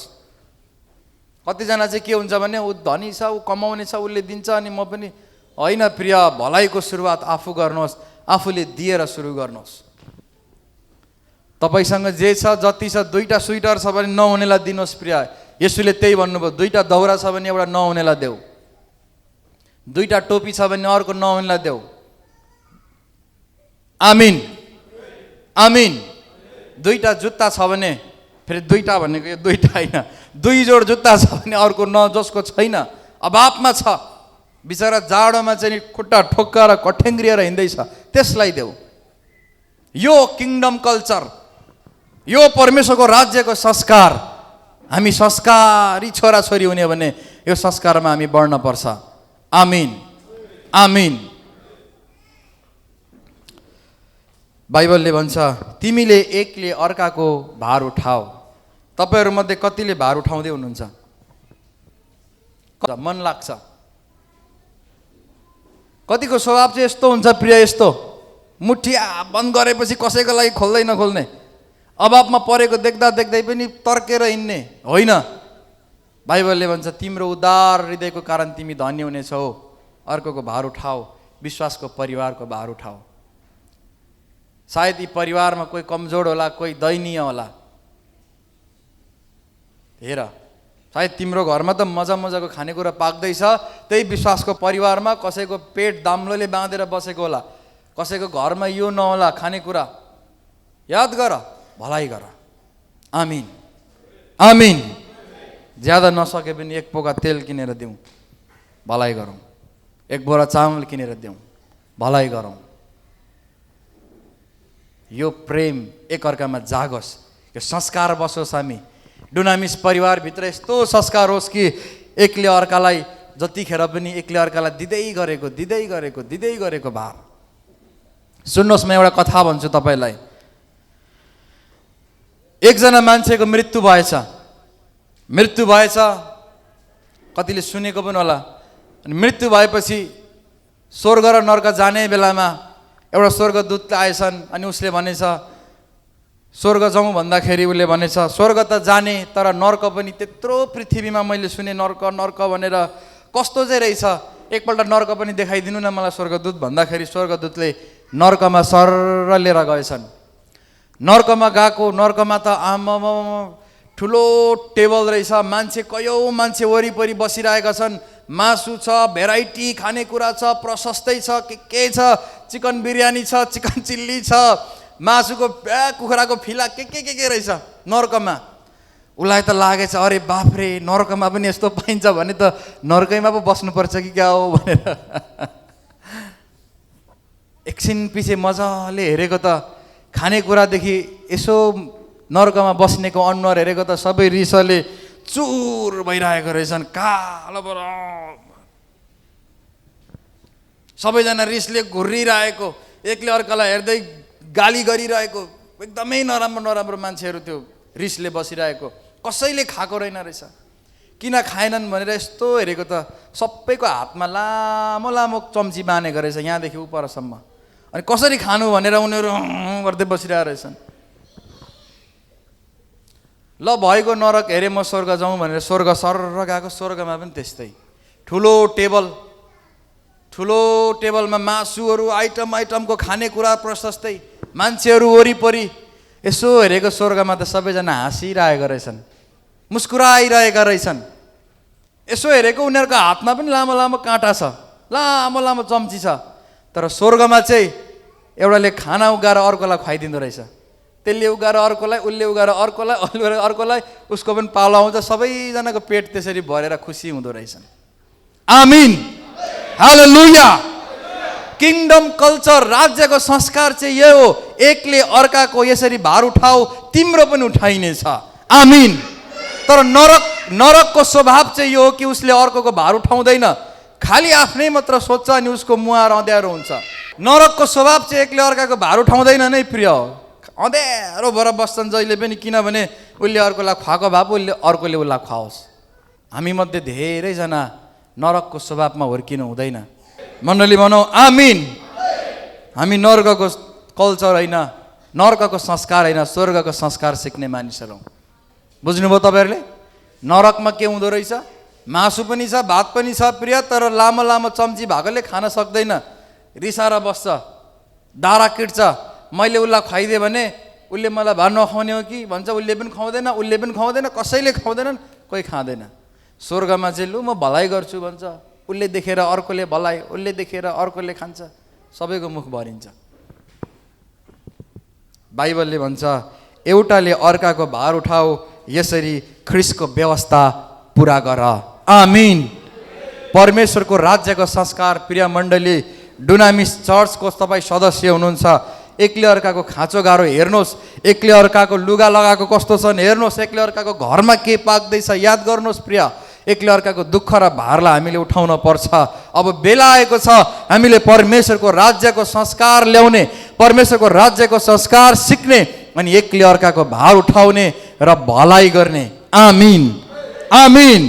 कतिजना चाहिँ के हुन्छ भने ऊ धनी छ, ऊ कमाउने छ, उसले दिन्छ अनि म पनि, होइन प्रिय, भलाइको सुरुवात आफू गर्नुहोस्, आफूले दिएर सुरु गर्नुहोस्। तपाईँसँग जे छ, जति छ, दुईटा स्वेटर छ भने नहुनेलाई दिनुहोस् प्रिय। यसुले त्यही भन्नुभयो, दुईटा दौरा छ भने एउटा नहुनेलाई देऊ, दुईटा टोपी छ भने अर्को नहुनेलाई देऊ। आमिन, आमिन। दुईटा जुत्ता छ भने, फेरि दुईटा भनेको यो दुईटा होइन, दुई जोड जुत्ता छ भने अर्को जसको छैन, अभावमा छ, बिचरा जाडोमा चाहिँ खुट्टा ठोक्काएर कठेङ्ग्रिएर हिँड्दैछ, त्यसलाई देऊ। यो किङडम कल्चर, यो परमेश्वरको राज्यको संस्कार, हामी संस्कारी छोराछोरी हुने भने यो संस्कारमा हामी बढ्न पर्छ। आमिन, आमिन। बाइबलले भन्छ, तिमीले एकले अर्काको भार उठाऊ। तपाईँहरूमध्ये कतिले भार उठाउँदै हुनुहुन्छ? मन लाग्छ। कतिको स्वभाव चाहिँ यस्तो हुन्छ प्रिय, यस्तो मुठिया बन्द गरेपछि कसैको लागि खोल्दै नखोल्ने, अभावमा परेको देख्दै पनि तर्केर हिँड्ने होइन। बाइबलले भन्छ, तिम्रो उदार हृदयको कारण तिमी धन्य हुनेछौ। अर्कोको भार उठाऊ, विश्वासको परिवारको भार उठाऊ। सायद यी परिवारमा कोही कमजोर होला, कोही दयनीय होला। हेर, सायद तिम्रो घरमा त मजाको खानेकुरा पाक्दैछ, त्यही विश्वासको परिवारमा कसैको पेट दाम्लोले बाँधेर बसेको होला, कसैको घरमा यो नहोला खानेकुरा। याद गर, भलाइ गर। आमिन, आमिन। ज्यादा नसके पनि एक पोका तेल किनेर दिउँ, भलाइ गरौँ। एक बोरा चामल किनेर दिउँ, भलाइ गरौँ। यो प्रेम एकअर्कामा जागोस्, यो संस्कार बसोस्। हामी डुनामिस परिवारभित्र यस्तो संस्कार होस् कि एकले अर्कालाई जतिखेर पनि एकले अर्कालाई दिँदै गरेको भार। सुन्नुहोस्, म एउटा कथा भन्छु तपाईँलाई। एकजना मान्छेको मृत्यु भएछ, कतिले सुनेको पनि होला। अनि मृत्यु भएपछि स्वर्ग र नर्क जाने बेलामा एउटा स्वर्गदूत आएछन्, अनि उसले भनेछ, स्वर्ग जाउँ भन्दाखेरि उसले भनेछ, स्वर्ग त जाने, तर नर्क पनि त्यत्रो पृथ्वीमा मैले सुने नर्क भनेर कस्तो चाहिँ रहेछ, एकपल्ट नर्क पनि देखाइदिनु न मलाई स्वर्गदूत भन्दाखेरि स्वर्गदूतले नर्कमा सर लिएर गएछन्। नर्कमा गएको, नर्कमा त आमा ठुलो टेबल रहेछ, कयौँ मान्छे वरिपरि बसिरहेका छन्, मासु छ, भेराइटी खानेकुरा छ, प्रशस्तै छ, के छ, चिकन बिरयानी छ, चिकन चिल्ली छ, मासुको कुखुराको फिला के रहेछ नर्कमा। उसलाई त लागेछ, अरे बाफ्रे, नर्कमा पनि यस्तो पाइन्छ भने त नर्कैमा पो बस्नुपर्छ कि क्या हो भनेर एकछिन पछि मजाले हेरेको त खानेकुरादेखि यसो नर्कमा बस्नेको अनुहार हेरेको त सबै रिसले चुर भइरहेको रहेछन्, कालो बराबर। सबैजना रिसले घुर्रिरहेको, एकले अर्कालाई हेर्दै गाली गरिरहेको, एकदमै नराम्रो नराम्रो मान्छेहरू त्यो रिसले बसिरहेको, कसैले खाएको रहेन रहेछ। किन खाएनन् भनेर यस्तो हेरेको त सबैको हातमा लामो लामो चम्ची बाँधेको रहेछ यहाँदेखि उपरसम्म। अनि कसरी खानु भनेर उनीहरू गर्दै बसिरहेको रहेछन्। ल भएको नरक हेरे म स्वर्ग जाउँ भनेर स्वर्ग सर्र गएको, स्वर्गमा पनि त्यस्तै ठुलो टेबलमा मासुहरू आइटमको खानेकुरा प्रशस्तै, मान्छेहरू वरिपरि। यसो हेरेको स्वर्गमा त सबैजना हाँसिरहेका रहेछन्, मुस्कुराइरहेका रहेछन्। यसो हेरेको उनीहरूको हातमा पनि लामो लामो काँटा छ, लामो लामो चम्ची छ। तर स्वर्गमा चाहिँ एउटाले खाना उगाएर अर्कोलाई खुवाइदिँदो रहेछ, त्यसले उगाएर अर्कोलाई, उसले उगाएर अर्कोलाई, उसले अर्कोलाई, उसको पनि पालो आउँछ। सबैजनाको पेट त्यसरी भरेर खुसी हुँदो रहेछन्। आमिन, हालेलुया। किङडम कल्चर, राज्यको संस्कार चाहिँ यो हो, एकले अर्काको यसरी भार उठाऊ तिम्रो पनि उठाइनेछ। आमिन। तर नरकको स्वभाव चाहिँ यो हो कि उसले अर्कोको भार उठाउँदैन, खालि आफ्नै मात्र सोच्छ अनि उसको मुहार अँध्यारो हुन्छ। नरकको स्वभाव चाहिँ एकले अर्काको भार उठाउँदैन नै प्रिय हो, अँध्यारो भएर बस्छन् जहिले पनि, किनभने उसले अर्कोलाई खुवाएको भए पो उसले अर्कोले उसलाई खुवाओस्। हामीमध्ये धेरैजना नरकको स्वभावमा हुर्किनु हुँदैन। मण्डली भनौँ आमिन। हामी नर्कको कल्चर होइन, नर्कको संस्कार होइन, स्वर्गको संस्कार सिक्ने मानिसहरू। बुझ्नुभयो तपाईँहरूले? नरकमा के हुँदो रहेछ? मासु पनि छ, भात पनि छ प्रिय, तर लामो लामो चम्ची भएकोले खान सक्दैन, रिसाएर बस्छ, दारा किट्छ। मैले उसलाई खुवाइदिएँ भने उसले मलाई भात नखुवाउने हो कि भन्छ, उसले पनि खुवाउँदैन, उसले पनि खुवाउँदैन, कसैले खुवाउँदैनन्, कोही खाँदैन। स्वर्गमा चाहिँ लु म भलाइ गर्छु भन्छ, उसले देखेर अर्कोले भलाइ, उसले देखेर अर्कोले खान्छ, सबैको मुख भरिन्छ। बाइबलले भन्छ एउटाले अर्काको भार उठाऊ, यसरी ख्रिस्टको व्यवस्था पुरा गर। आमिन। परमेश्वरको राज्यको संस्कार प्रिय मण्डली, डुनामिस चर्चको तपाईँ सदस्य हुनुहुन्छ, एकले अर्काको खाँचो गाह्रो हेर्नुहोस्, एकले अर्काको लुगा लगाएको कस्तो छन् हेर्नुहोस्, एकले अर्काको घरमा के पाक्दैछ याद गर्नुहोस् प्रिय। एकले अर्काको दुःख र भारलाई हामीले उठाउन पर्छ। अब बेला आएको छ हामीले परमेश्वरको राज्यको संस्कार ल्याउने, परमेश्वरको राज्यको संस्कार सिक्ने, अनि एकले अर्काको भार उठाउने र भलाइ गर्ने। आमिन, आमिन।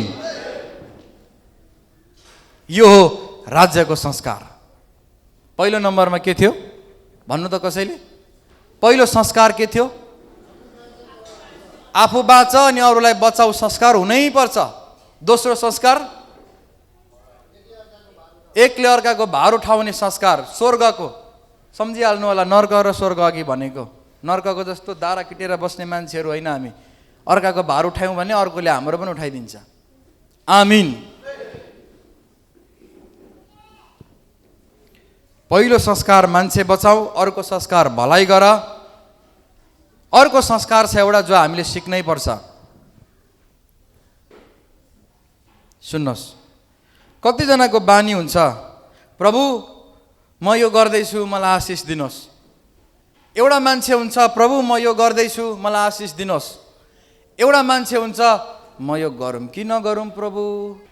यो हो राज्यको संस्कार। पहिलो नम्बरमा के थियो भन्नु त कसैले? पहिलो संस्कार के थियो? आफू बाँच अनि अरूलाई बचाऊ संस्कार हुनै पर्छ। दोस्रो संस्कार एकले अर्काको भार उठाउने संस्कार, स्वर्गको। सम्झिहाल्नु होला, नर्क र स्वर्ग अघि भनेको। नर्कको जस्तो दारा किटेर बस्ने मान्छेहरू होइन हामी, अर्काको भार उठायौँ भने अर्कोले हाम्रो पनि उठाइदिन्छ। आमिन। पहिलो संस्कार मान्छे बचाऊ, अर्को संस्कार भलाइ गर। अर्को संस्कार छ एउटा जो हामीले सिक्नै पर्छ। सुन्नुहोस्, कतिजनाको बानी हुन्छ, प्रभु म यो गर्दैछु मलाई आशिष दिनुहोस्। एउटा मान्छे हुन्छ, प्रभु म यो गर्दैछु मलाई आशिष दिनुहोस्। एउटा मान्छे हुन्छ, म यो गरौँ कि नगरौँ प्रभु,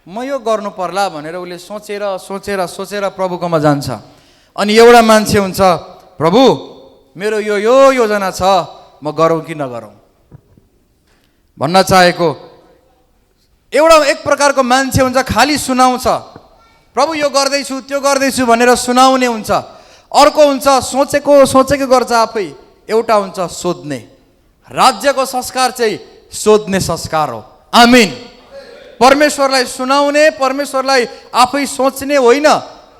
म यो गर्नु पर्ला भनेर उसले सोचेर सोचेर सोचेर प्रभुकोमा जान्छ। अनि एउटा मान्छे हुन्छ, प्रभु मेरो यो योजना छ, म गरौँ कि नगरौँ। भन्न चाहेको एउटा एक प्रकारको मान्छे हुन्छ खालि सुनाउँछ, प्रभु यो गर्दैछु त्यो गर्दैछु भनेर सुनाउने हुन्छ। अर्को हुन्छ सोचेको गर्छ आफै। एउटा हुन्छ सोध्ने। राज्यको संस्कार चाहिँ सोध्ने संस्कार हो। आमिन। परमेश्वरलाई सुनाउने, परमेश्वरलाई आफै सोच्ने होइन,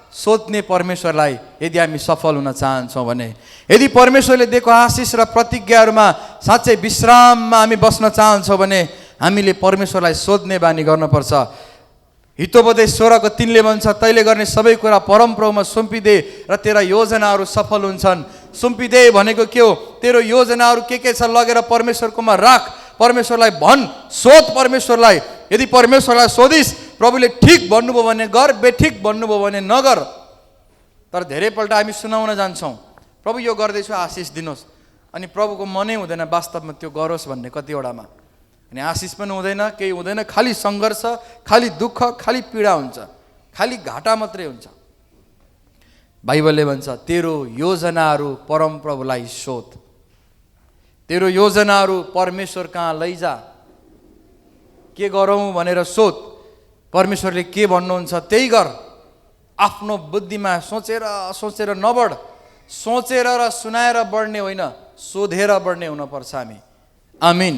सोध्ने परमेश्वरलाई। यदि हामी सफल हुन चाहन्छौँ भने, यदि परमेश्वरले दिएको आशिष र प्रतिज्ञाहरूमा साँच्चै विश्राममा हामी बस्न चाहन्छौँ भने हामीले परमेश्वरलाई सोध्ने बानी गर्नुपर्छ। हितोपदेश 16:3 भन्छ, तैले गर्ने सबै कुरा परमप्रभुमा सुम्पिदे र तेरा योजनाहरू सफल हुन्छन्। सुम्पिदे भनेको के हो? तेरो योजनाहरू के छ लगेर परमेश्वरकोमा राख, परमेश्वरलाई भन्, सोध परमेश्वरलाई। यदि परमेश्वरलाई सोधिस्, प्रभुले ठिक भन्नुभयो भने गर, बेठिक भन्नुभयो भने नगर। तर धेरैपल्ट हामी सुनाउन जान्छौँ, प्रभु यो गर्दैछु आशिष दिनुहोस्, अनि प्रभुको मनै हुँदैन वास्तवमा त्यो गरोस् भन्ने कतिवटामा। अनि आशिष पनि हुँदैन, केही हुँदैन, खालि सङ्घर्ष, खालि दुःख, खालि पीडा हुन्छ, खालि घाटा मात्रै हुन्छ। बाइबलले भन्छ तेरो योजनाहरू परमप्रभुलाई सोध, तेरो योजनाहरू परमेश्वर कहाँ लैजा, के गरौँ भनेर सोध, परमेश्वरले के भन्नुहुन्छ त्यही गर। आफ्नो बुद्धिमा सोचेर सोचेर नबढ, सोचेर र सुनाएर बढ्ने होइन, सोधेर बढ्ने हुनुपर्छ हामी। आमिन।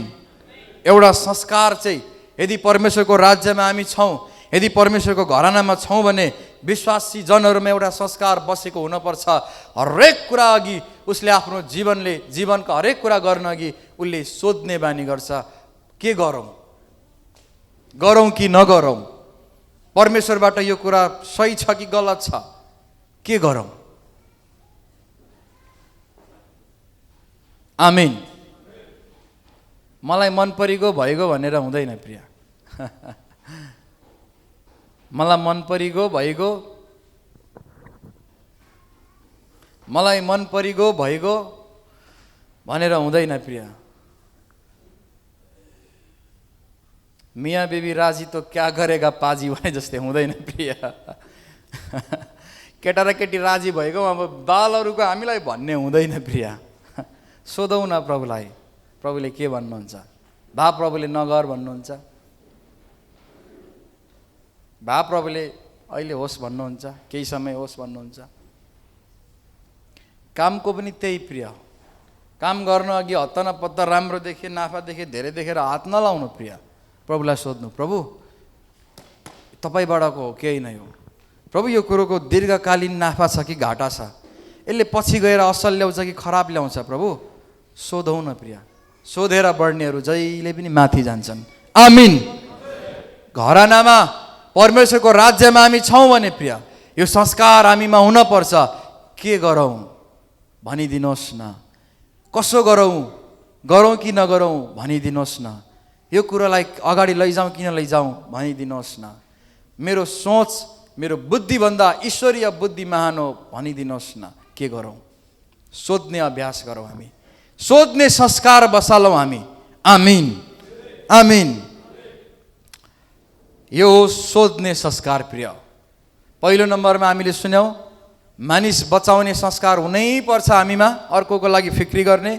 एउटा संस्कार चाहिँ यदि परमेश्वरको राज्यमा हामी छौँ, यदि परमेश्वरको घरानामा छौँ भने विश्वासी जनहरूमा एउटा संस्कार बसेको हुनपर्छ। हरेक कुरा अघि उसले आफ्नो जीवनको हरेक कुरा गर्न अघि उसले सोध्ने बानी गर्छ, के गरौँ, गरौँ कि नगरौँ, परमेश्वरबाट यो कुरा सही छ कि गलत छ, के गरौँ। आमिन। मलाई मन परिगयो भइगयो भनेर हुँदैन प्रिय। मलाई मन परिगयो भइगयो, मलाई मन परिगयो भइगयो भनेर हुँदैन प्रिय। मियाँ बेबी राजी तो क्या गरेगा पाजी भने जस्तै हुँदैन प्रिय। केटा र केटी राजी भएको अब बालहरूको हामीलाई भन्ने हुँदैन प्रिय। सोधौँ न प्रभुलाई, प्रभुले के भन्नुहुन्छ। भा प्रभुले नगर भन्नुहुन्छ, भा प्रभुले अहिले होस् भन्नुहुन्छ, केही समय होस् भन्नुहुन्छ। कामको पनि त्यही प्रिय। काम गर्न अघि हत्ता न पत्ता राम्रो देखे, नाफा देखे, धेरै देखेर हात नलाउनु प्रिय। प्रभुलाई सोध्नु, प्रभु तपाईँबाटको हो केही नै हो, प्रभु यो कुरोको दीर्घकालीन नाफा छ कि घाटा छ, यसले पछि गएर असल ल्याउँछ कि खराब ल्याउँछ, प्रभु सोधौँ न प्रिय। सोधेर बढ्नेहरू जहिले पनि माथि जान्छन्। आमिन। घरानामा परमेश्वरको राज्यमा हामी छौँ भने प्रिय यो संस्कार हामीमा हुनपर्छ। के गरौँ भनिदिनुहोस् न, कसो गरौँ, गरौँ कि नगरौँ भनिदिनुहोस् न, यो कुरालाई अगाडि लैजाउँ किन लैजाउँ भनिदिनुहोस् न। मेरो सोच मेरो बुद्धिभन्दा ईश्वरीय बुद्धि महान हो भनिदिनुहोस् न, के गरौँ। सोध्ने अभ्यास गरौँ हामी, सोध्ने संस्कार बसालौँ हामी। आमिन। आमिन। यो सोध्ने संस्कार प्रिय। पहिलो नम्बरमा हामीले सुन्यौँ मानिस बचाउने संस्कार हुनै पर्छ हामीमा, अर्कोको लागि फिक्री गर्ने।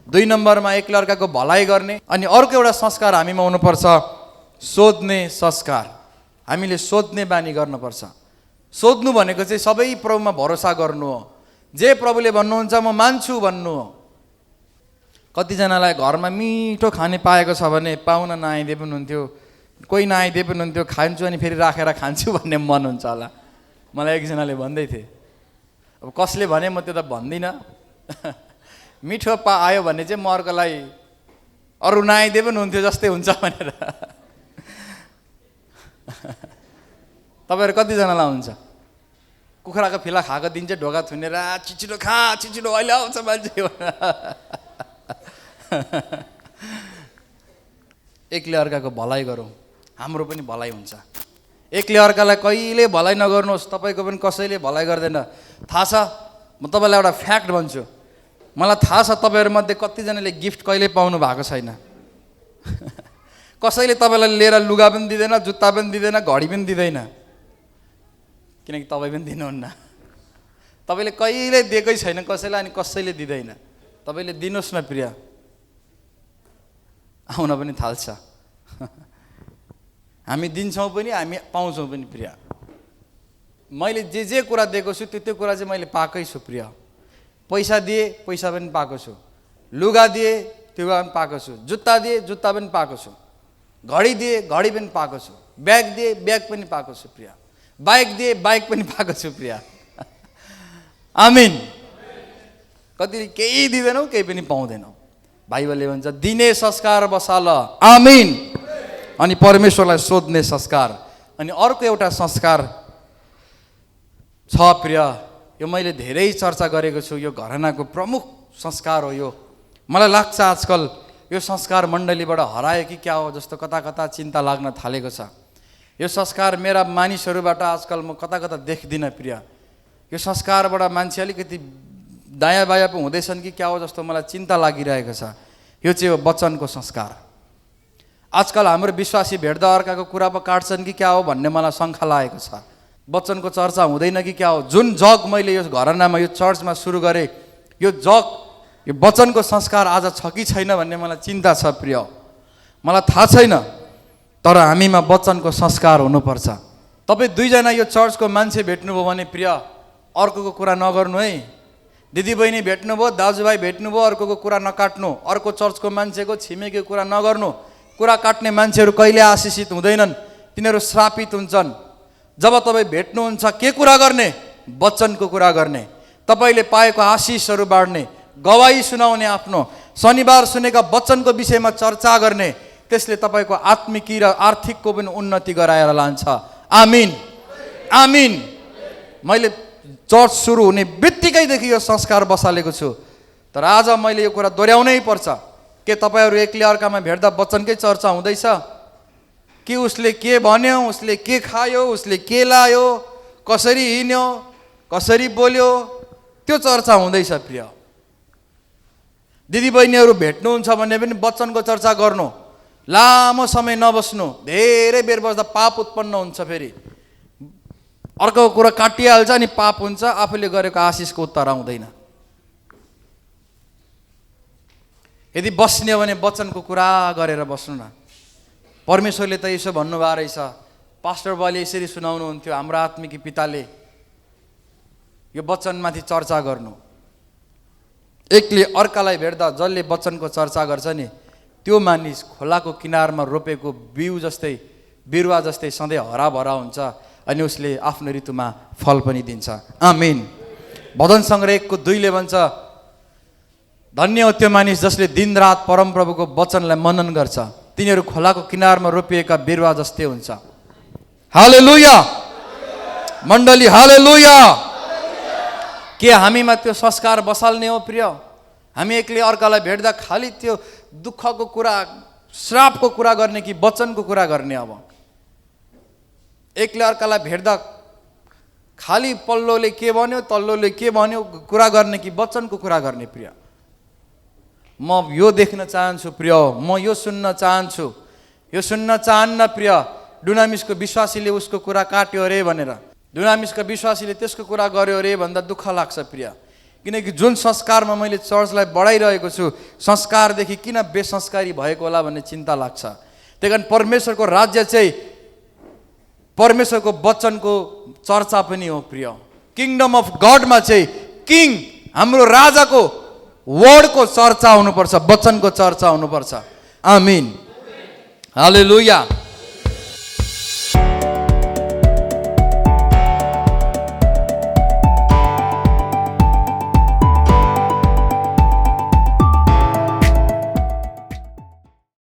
दुई नम्बरमा एक अर्काको भलाइ गर्ने। अनि अर्को एउटा संस्कार हामीमा हुनुपर्छ, सोध्ने संस्कार। हामीले सोध्ने बानी गर्नुपर्छ। सोध्नु भनेको चाहिँ सबै प्रभुमा भरोसा गर्नु हो। जे प्रभुले भन्नुहुन्छ म मान्छु भन्नु हो। कतिजनालाई घरमा मिठो खाने पाएको छ भने पाहुना नआइदिए पनि हुन्थ्यो, कोही नआइदिए पनि हुन्थ्यो, खान्छु अनि फेरि राखेर खान्छु भन्ने मन हुन्छ होला। मलाई एकजनाले भन्दै थिए, अब कसले भने म त्यो त भन्दिनँ, मिठो आयो भने चाहिँ म अर्कोलाई अरू नआइदिए पनि हुन्थ्यो जस्तै हुन्छ भनेर। तपाईँहरू कतिजनालाई हुन्छ कुखुराको फिला खाएको दिन चाहिँ ढोका थुनेर छिटो खा, छिटो अहिले आउँछ मान्छे। एकले अर्काको भलाइ गरौँ, हाम्रो पनि भलाइ हुन्छ। एकले अर्कालाई कहिले भलाइ नगर्नुहोस्, तपाईँको पनि कसैले भलाइ गर्दैन। थाहा छ, म तपाईँलाई एउटा फ्याक्ट भन्छु, मलाई थाहा छ तपाईँहरूमध्ये कतिजनाले गिफ्ट कहिले पाउनु भएको छैन। कसैले तपाईँलाई लिएर लुगा पनि दिँदैन, जुत्ता पनि दिँदैन, घडी पनि दिँदैन, किनकि तपाईँ पनि दिनुहुन्न। तपाईँले कहिले दिएकै छैन कसैलाई, अनि कसैले दिँदैन। तपाईँले दिनुहोस् न प्रिय, आउन पनि थाल्छ। हामी दिन्छौँ पनि, हामी पाउँछौँ पनि प्रिय। मैले जे कुरा दिएको छु त्यो कुरा चाहिँ मैले पाएकै छु प्रिय। पैसा दिए पैसा पनि पाएको छु, लुगा दिए त्यो पनि पाएको छु, जुत्ता दिए जुत्ता पनि पाएको छु, घडी दिए घडी पनि पाएको छु, ब्याग दिए ब्याग पनि पाएको छु प्रिय, बाइक दिए बाइक पनि पाएको छु प्रिय। आमिन। कति केही दिँदैनौ, केही पनि पाउँदैनौ। बाइबलले भन्छ दिने संस्कार बसाल। आमिन। अनि परमेश्वरलाई सोध्ने संस्कार। अनि अर्को एउटा संस्कार छ प्रिय, यो मैले धेरै चर्चा गरेको छु, यो घरानाको प्रमुख संस्कार हो। यो मलाई लाग्छ आजकल यो संस्कार मण्डलीबाट हरायो कि क्या हो जस्तो कता कता चिन्ता लाग्न थालेको छ। यो संस्कार मेरा मानिसहरूबाट आजकल म कता कता देख्दिनँ प्रिय। यो संस्कारबाट मान्छे अलिकति दायाँ बायाँ पो हुँदैछन् कि क्या हो जस्तो मलाई चिन्ता लागिरहेको छ। यो चाहिँ हो वचनको संस्कार। आजकल हाम्रो विश्वासी भेट्दा अर्काको कुरा पो काट्छन् कि क्या हो भन्ने मलाई शङ्का लागेको छ। वचनको चर्चा हुँदैन कि क्या हो? जुन जग मैले यो घरानामा यो चर्चमा सुरु गरेँ, यो जग यो वचनको संस्कार आज छ कि छैन भन्ने मलाई चिन्ता छ प्रिय। मलाई थाहा छैन, तर हामीमा वचनको संस्कार हुनुपर्छ। तपाईँ दुईजना यो चर्चको मान्छे भेट्नुभयो भने प्रिय, अर्कोको कुरा नगर्नु है। दिदीबहिनी भेट्नुभयो, दाजुभाइ भेट्नुभयो, अर्कोको कुरा नकाट्नु। अर्को चर्चको मान्छेको छिमेकीको कुरा नगर्नु। कुरा काट्ने मान्छेहरू कहिले आशिषित हुँदैनन्, तिनीहरू श्रापित हुन्छन्। जब तपाईँ भेट्नुहुन्छ के कुरा गर्ने? वचनको कुरा गर्ने। तपाईँले पाएको आशिषहरू बाँड्ने, गवाही सुनाउने, आफ्नो शनिबार सुनेका वचनको विषयमा चर्चा गर्ने। त्यसले तपाईँको आत्मिकी र आर्थिकको पनि उन्नति गराएर लान्छ। आमिन, आमिन। मैले चर्च सुरु हुने बित्तिकैदेखि यो संस्कार बसालेको छु, तर आज मैले यो कुरा दोहोऱ्याउनै पर्छ। के तपाईँहरू एकले अर्कामा भेट्दा वचनकै चर्चा हुँदैछ कि उसले के भन्यो, उसले के खायो, उसले के लायो, कसरी हिँड्यो, कसरी बोल्यो, त्यो चर्चा हुँदैछ प्रिय? दिदीबहिनीहरू भेट्नुहुन्छ भने पनि वचनको चर्चा गर्नु। लामो समय नबस्नु, धेरै बेर बस्दा पाप उत्पन्न हुन्छ। फेरि अर्को कुरा काटिहाल्छ अनि पाप हुन्छ, आफूले गरेको आशिषको उत्तर आउँदैन। यदि बस्ने हो भने वचनको कुरा गरेर बस्नु न। परमेश्वरले त यसो भन्नुभएको रहेछ, पास्टर बाले यसरी सुनाउनुहुन्थ्यो, हाम्रो आत्मिकी पिताले, यो वचनमाथि चर्चा गर्नु। एकले अर्कालाई भेट्दा जसले वचनको चर्चा गर्छ नि, त्यो मानिस खोलाको किनारमा रोपेको बिउ जस्तै, बिरुवा जस्तै सधैँ हराभरा हुन्छ अनि उसले आफ्नो ऋतुमा फल पनि दिन्छ। आमिन। भजन सङ्ग्रह 1:2 भन्छ, धन्य हो त्यो मानिस जसले दिनरात परमप्रभुको वचनलाई मनन गर्छ, तिनीहरू खोलाको किनारमा रोपिएका बिरुवा जस्तै हुन्छ। हालेलुया मण्डली, हालेलुया। के हामीमा त्यो संस्कार बसाल्ने हो प्रिय? हामी एकले अर्कालाई भेट्दा खालि त्यो दुःखको कुरा, श्रापको कुरा गर्ने कि वचनको कुरा गर्ने? अब एकले अर्कालाई भेट्दा खालि पल्लोले के भन्यो, तल्लोले के भन्यो कुरा गर्ने कि वचनको कुरा गर्ने? प्रिय, म यो देख्न चाहन्छु प्रिय, म यो सुन्न चाहन्छु। यो सुन्न चाहन्न प्रिय, डुनामिसको विश्वासीले उसको कुरा काट्यो अरे भनेर, डुनामिसको विश्वासीले त्यसको कुरा गर्यो अरे भन्दा दुःख लाग्छ प्रिय। किनकि जुन संस्कारमा मैले चर्चलाई बढाइरहेको छु, संस्कारदेखि किन बेसंस्कारी भएको होला भन्ने चिन्ता लाग्छ। त्यही कारण परमेश्वरको राज्य चाहिँ परमेश्वरको वचनको चर्चा पनि हो प्रिय। किङडम अफ गडमा चाहिँ किङ, हाम्रो राजाको वर्डको चर्चा हुनुपर्छ, वचनको चर्चा हुनुपर्छ। आमिन, हालेलुया।